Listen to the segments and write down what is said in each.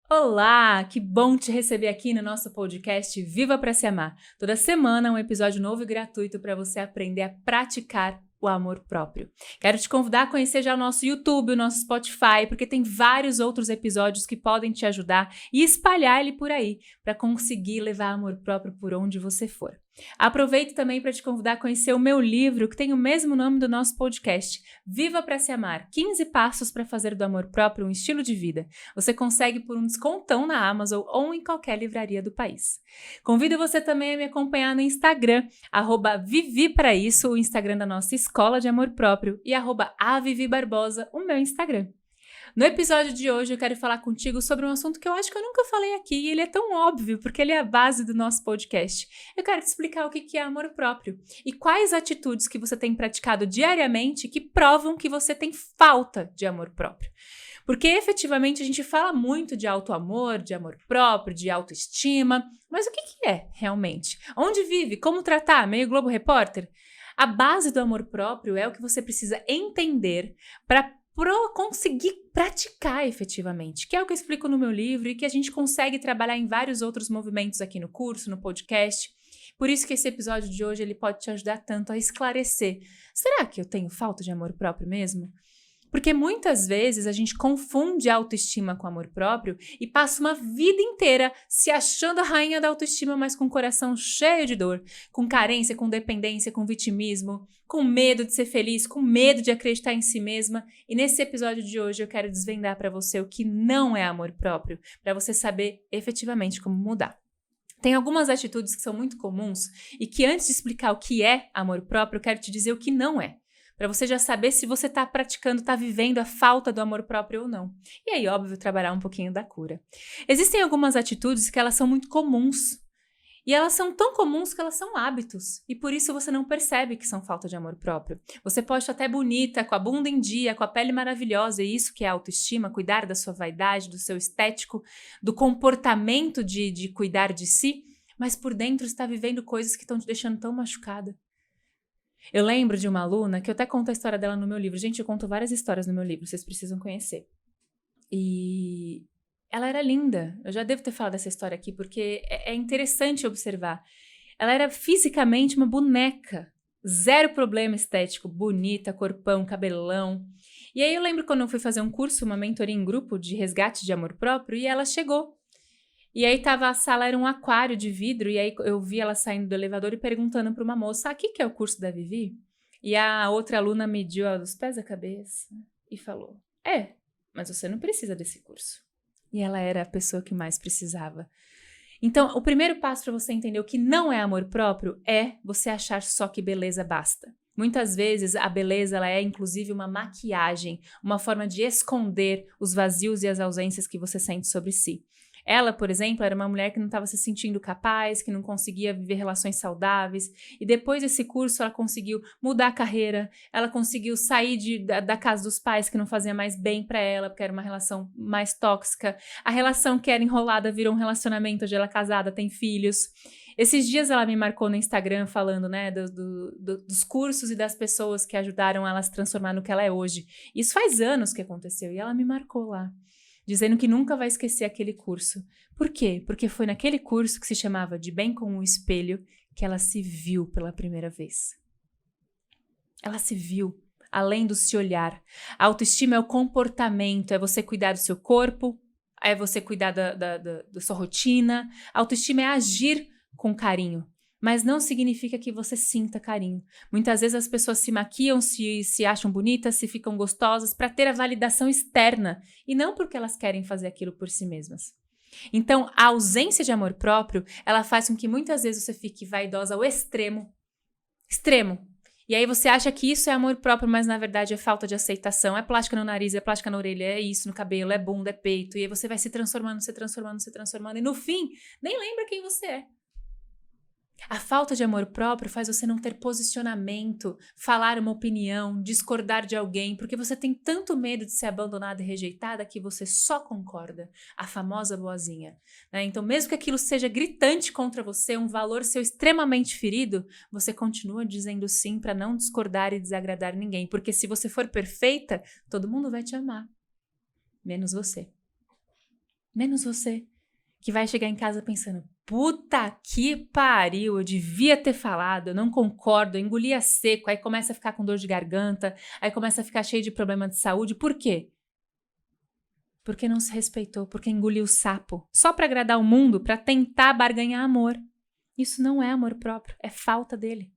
Olá, que bom te receber aqui no nosso podcast Viva para Se Amar. Toda semana um episódio novo e gratuito para você aprender a praticar o amor próprio. Quero te convidar a conhecer já o nosso YouTube, o nosso Spotify, porque tem vários outros episódios que podem te ajudar e espalhar ele por aí, para conseguir levar amor próprio por onde você for. Aproveito também para te convidar a conhecer o meu livro, que tem o mesmo nome do nosso podcast, Viva para Se Amar, 15 passos para fazer do amor próprio um estilo de vida. Você consegue por um descontão na Amazon ou em qualquer livraria do país. Convido você também a me acompanhar no Instagram, @vivipraísso, o Instagram da nossa Escola de Amor Próprio, e @avivibarbosa, o meu Instagram. No episódio de hoje eu quero falar contigo sobre um assunto que eu acho que eu nunca falei aqui e ele é tão óbvio porque ele é a base do nosso podcast. Eu quero te explicar o que é amor próprio e quais atitudes que você tem praticado diariamente que provam que você tem falta de amor próprio. Porque efetivamente a gente fala muito de autoamor, de amor próprio, de autoestima, mas o que é realmente? Onde vive? Como tratar? Meio Globo Repórter? A base do amor próprio é o que você precisa entender para conseguir praticar efetivamente, que é o que eu explico no meu livro e que a gente consegue trabalhar em vários outros movimentos aqui no curso, no podcast. Por isso que esse episódio de hoje ele pode te ajudar tanto a esclarecer. Será que eu tenho falta de amor próprio mesmo? Porque muitas vezes a gente confunde autoestima com amor próprio e passa uma vida inteira se achando a rainha da autoestima, mas com o coração cheio de dor, com carência, com dependência, com vitimismo, com medo de ser feliz, com medo de acreditar em si mesma. E nesse episódio de hoje eu quero desvendar para você o que não é amor próprio, para você saber efetivamente como mudar. Tem algumas atitudes que são muito comuns e que antes de explicar o que é amor próprio, eu quero te dizer o que não é. Para você já saber se você está praticando, está vivendo a falta do amor próprio ou não. E aí, óbvio, trabalhar um pouquinho da cura. Existem algumas atitudes que elas são muito comuns. E elas são tão comuns que elas são hábitos. E por isso você não percebe que são falta de amor próprio. Você pode estar até bonita, com a bunda em dia, com a pele maravilhosa. E isso que é autoestima, cuidar da sua vaidade, do seu estético, do comportamento de cuidar de si. Mas por dentro você está vivendo coisas que estão te deixando tão machucada. Eu lembro de uma aluna, que eu até conto a história dela no meu livro. Gente, eu conto várias histórias no meu livro, vocês precisam conhecer. E ela era linda. Eu já devo ter falado dessa história aqui, porque é interessante observar. Ela era fisicamente uma boneca. Zero problema estético, bonita, corpão, cabelão. E aí eu lembro quando eu fui fazer um curso, uma mentoria em grupo de resgate de amor próprio, e ela chegou. E aí a sala era um aquário de vidro, e aí eu vi ela saindo do elevador e perguntando para uma moça, o que é o curso da Vivi? E a outra aluna mediu os pés da cabeça e falou, mas você não precisa desse curso. E ela era a pessoa que mais precisava. Então, o primeiro passo para você entender o que não é amor próprio é você achar só que beleza basta. Muitas vezes a beleza ela é inclusive uma maquiagem, uma forma de esconder os vazios e as ausências que você sente sobre si. Ela, por exemplo, era uma mulher que não estava se sentindo capaz, que não conseguia viver relações saudáveis. E depois desse curso, ela conseguiu mudar a carreira, ela conseguiu sair da casa dos pais, que não fazia mais bem para ela, porque era uma relação mais tóxica. A relação que era enrolada virou um relacionamento, hoje ela é casada, tem filhos. Esses dias ela me marcou no Instagram falando, né, dos cursos e das pessoas que ajudaram ela a se transformar no que ela é hoje. Isso faz anos que aconteceu e ela me marcou lá, dizendo que nunca vai esquecer aquele curso. Por quê? Porque foi naquele curso que se chamava De Bem com o Espelho que ela se viu pela primeira vez. Ela se viu, além do se olhar. A autoestima é o comportamento, é você cuidar do seu corpo, é você cuidar da sua rotina. A autoestima é agir com carinho. Mas não significa que você sinta carinho. Muitas vezes as pessoas se maquiam, se acham bonitas, se ficam gostosas para ter a validação externa e não porque elas querem fazer aquilo por si mesmas. Então, a ausência de amor próprio, ela faz com que muitas vezes você fique vaidosa ao extremo. Extremo. E aí você acha que isso é amor próprio, mas na verdade é falta de aceitação. É plástica no nariz, é plástica na orelha, é isso no cabelo, é bunda, é peito. E aí você vai se transformando. E no fim, nem lembra quem você é. A falta de amor próprio faz você não ter posicionamento, falar uma opinião, discordar de alguém, porque você tem tanto medo de ser abandonada e rejeitada que você só concorda, a famosa boazinha, né? Então, mesmo que aquilo seja gritante contra você, um valor seu extremamente ferido, você continua dizendo sim para não discordar e desagradar ninguém, porque se você for perfeita, todo mundo vai te amar, menos você. Menos você, que vai chegar em casa pensando, puta que pariu, eu devia ter falado, eu não concordo, eu engoli a seco, aí começa a ficar com dor de garganta, aí começa a ficar cheio de problema de saúde. Por quê? Porque não se respeitou, porque engoliu o sapo, só para agradar o mundo, para tentar barganhar amor. Isso não é amor próprio, é falta dele.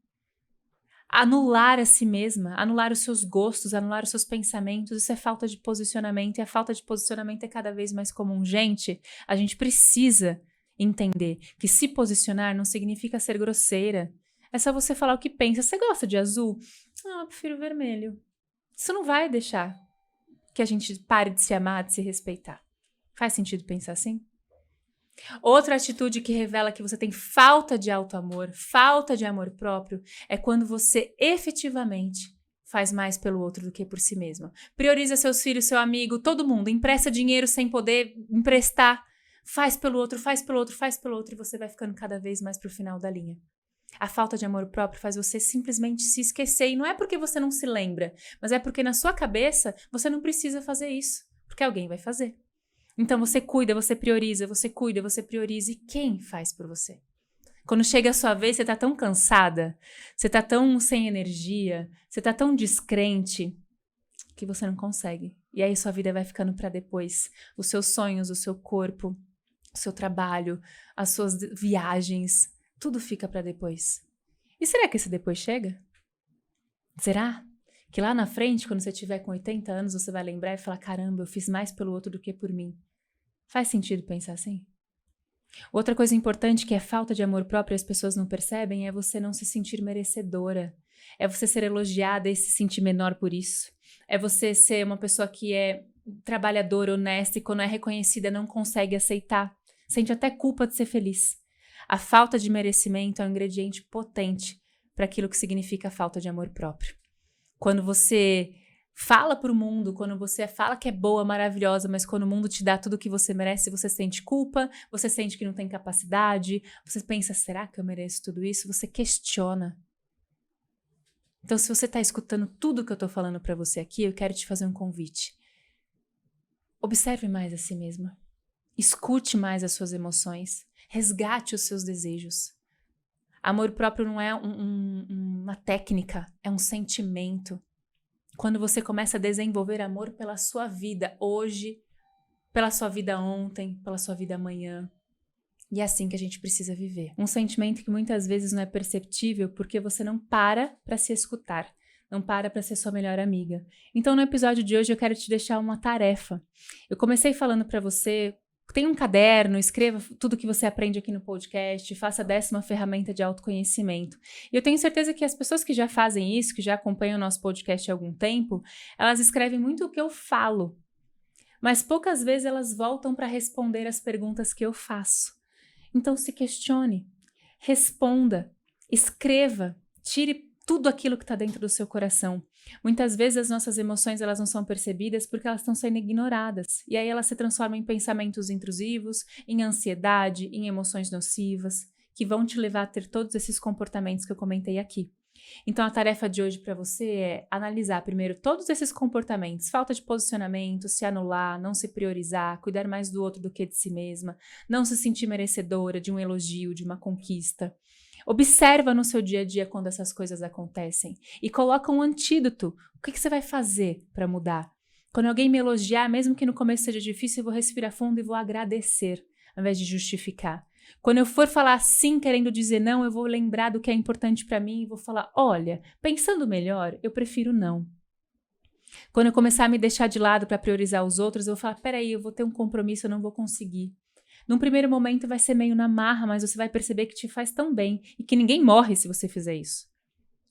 Anular a si mesma, anular os seus gostos, anular os seus pensamentos, isso é falta de posicionamento, e a falta de posicionamento é cada vez mais comum. Gente, a gente precisa entender que se posicionar não significa ser grosseira. É só você falar o que pensa. Você gosta de azul? Ah, eu prefiro vermelho. Isso não vai deixar que a gente pare de se amar, de se respeitar. Faz sentido pensar assim? Outra atitude que revela que você tem falta de auto-amor, falta de amor próprio, é quando você efetivamente faz mais pelo outro do que por si mesma. Prioriza seus filhos, seu amigo, todo mundo. Empresta dinheiro sem poder emprestar. Faz pelo outro, faz pelo outro, faz pelo outro e você vai ficando cada vez mais pro final da linha. A falta de amor próprio faz você simplesmente se esquecer. E não é porque você não se lembra, mas é porque na sua cabeça você não precisa fazer isso, porque alguém vai fazer. Então você cuida, você prioriza, você cuida, você prioriza. E quem faz por você? Quando chega a sua vez, você tá tão cansada, você tá tão sem energia, você tá tão descrente que você não consegue. E aí sua vida vai ficando para depois. Os seus sonhos, o seu corpo, o seu trabalho, as suas viagens, tudo fica para depois. E será que esse depois chega? Será? Que lá na frente, quando você tiver com 80 anos, você vai lembrar e falar, caramba, eu fiz mais pelo outro do que por mim. Faz sentido pensar assim? Outra coisa importante que é falta de amor próprio e as pessoas não percebem é você não se sentir merecedora. É você ser elogiada e se sentir menor por isso. É você ser uma pessoa que é trabalhadora, honesta e quando é reconhecida não consegue aceitar. Sente até culpa de ser feliz. A falta de merecimento é um ingrediente potente para aquilo que significa a falta de amor próprio. Quando você fala pro mundo, quando você fala que é boa, maravilhosa, mas quando o mundo te dá tudo o que você merece, você sente culpa, você sente que não tem capacidade, você pensa, será que eu mereço tudo isso? Você questiona. Então, se você tá escutando tudo que eu tô falando pra você aqui, eu quero te fazer um convite. Observe mais a si mesma. Escute mais as suas emoções. Resgate os seus desejos. Amor próprio não é uma técnica, é um sentimento. Quando você começa a desenvolver amor pela sua vida hoje, pela sua vida ontem, pela sua vida amanhã. E é assim que a gente precisa viver. Um sentimento que muitas vezes não é perceptível porque você não para se escutar. Não para ser sua melhor amiga. Então, no episódio de hoje, eu quero te deixar uma tarefa. Eu comecei falando para você, tem um caderno, escreva tudo que você aprende aqui no podcast, faça a 10ª ferramenta de autoconhecimento. E eu tenho certeza que as pessoas que já fazem isso, que já acompanham o nosso podcast há algum tempo, elas escrevem muito o que eu falo. Mas poucas vezes elas voltam para responder as perguntas que eu faço. Então se questione, responda, escreva, tire tudo aquilo que está dentro do seu coração. Muitas vezes as nossas emoções elas não são percebidas porque elas estão sendo ignoradas. E aí elas se transformam em pensamentos intrusivos, em ansiedade, em emoções nocivas, que vão te levar a ter todos esses comportamentos que eu comentei aqui. Então a tarefa de hoje para você é analisar primeiro todos esses comportamentos, falta de posicionamento, se anular, não se priorizar, cuidar mais do outro do que de si mesma, não se sentir merecedora de um elogio, de uma conquista. Observa no seu dia a dia quando essas coisas acontecem e coloca um antídoto. O que você vai fazer para mudar? Quando alguém me elogiar, mesmo que no começo seja difícil, eu vou respirar fundo e vou agradecer, ao invés de justificar. Quando eu for falar sim, querendo dizer não, eu vou lembrar do que é importante para mim e vou falar, olha, pensando melhor, eu prefiro não. Quando eu começar a me deixar de lado para priorizar os outros, eu vou falar, peraí, eu vou ter um compromisso, eu não vou conseguir. Num primeiro momento vai ser meio na marra, mas você vai perceber que te faz tão bem e que ninguém morre se você fizer isso.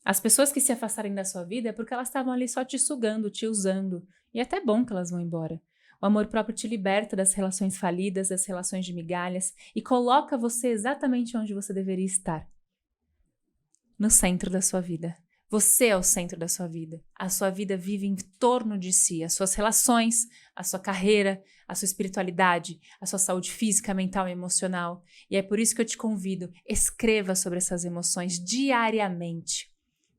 As pessoas que se afastarem da sua vida é porque elas estavam ali só te sugando, te usando. E é até bom que elas vão embora. O amor próprio te liberta das relações falidas, das relações de migalhas e coloca você exatamente onde você deveria estar. no centro da sua vida. Você é o centro da sua vida. A sua vida vive em torno de si, as suas relações, a sua carreira, a sua espiritualidade, a sua saúde física, mental e emocional. E é por isso que eu te convido, escreva sobre essas emoções diariamente.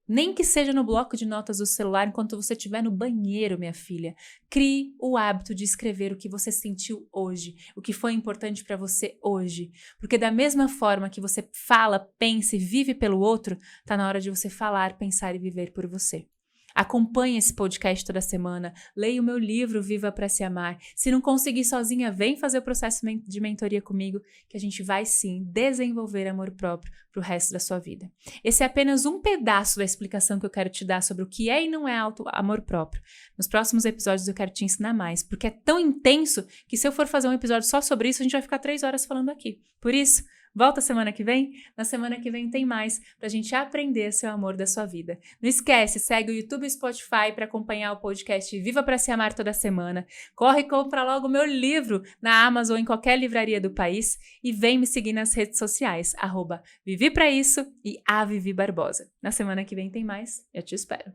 Nem que seja no bloco de notas do celular enquanto você estiver no banheiro, minha filha. Crie o hábito de escrever o que você sentiu hoje, o que foi importante para você hoje. Porque da mesma forma que você fala, pensa e vive pelo outro, tá na hora de você falar, pensar e viver por você. Acompanhe esse podcast toda semana, leia o meu livro Viva para Se Amar. Se não conseguir sozinha, vem fazer o processo de mentoria comigo, que a gente vai sim desenvolver amor próprio para o resto da sua vida. Esse é apenas um pedaço da explicação que eu quero te dar sobre o que é e não é amor próprio. Nos próximos episódios eu quero te ensinar mais, porque é tão intenso que se eu for fazer um episódio só sobre isso, a gente vai ficar 3 horas falando aqui. Por isso, volta semana que vem? Na semana que vem tem mais pra gente aprender seu amor da sua vida. Não esquece, segue o YouTube e o Spotify para acompanhar o podcast Viva para Se Amar toda semana. Corre e compra logo o meu livro na Amazon ou em qualquer livraria do país e vem me seguir nas redes sociais, @Vivi Pra Isso e @Vivi Barbosa. Na semana que vem tem mais, eu te espero.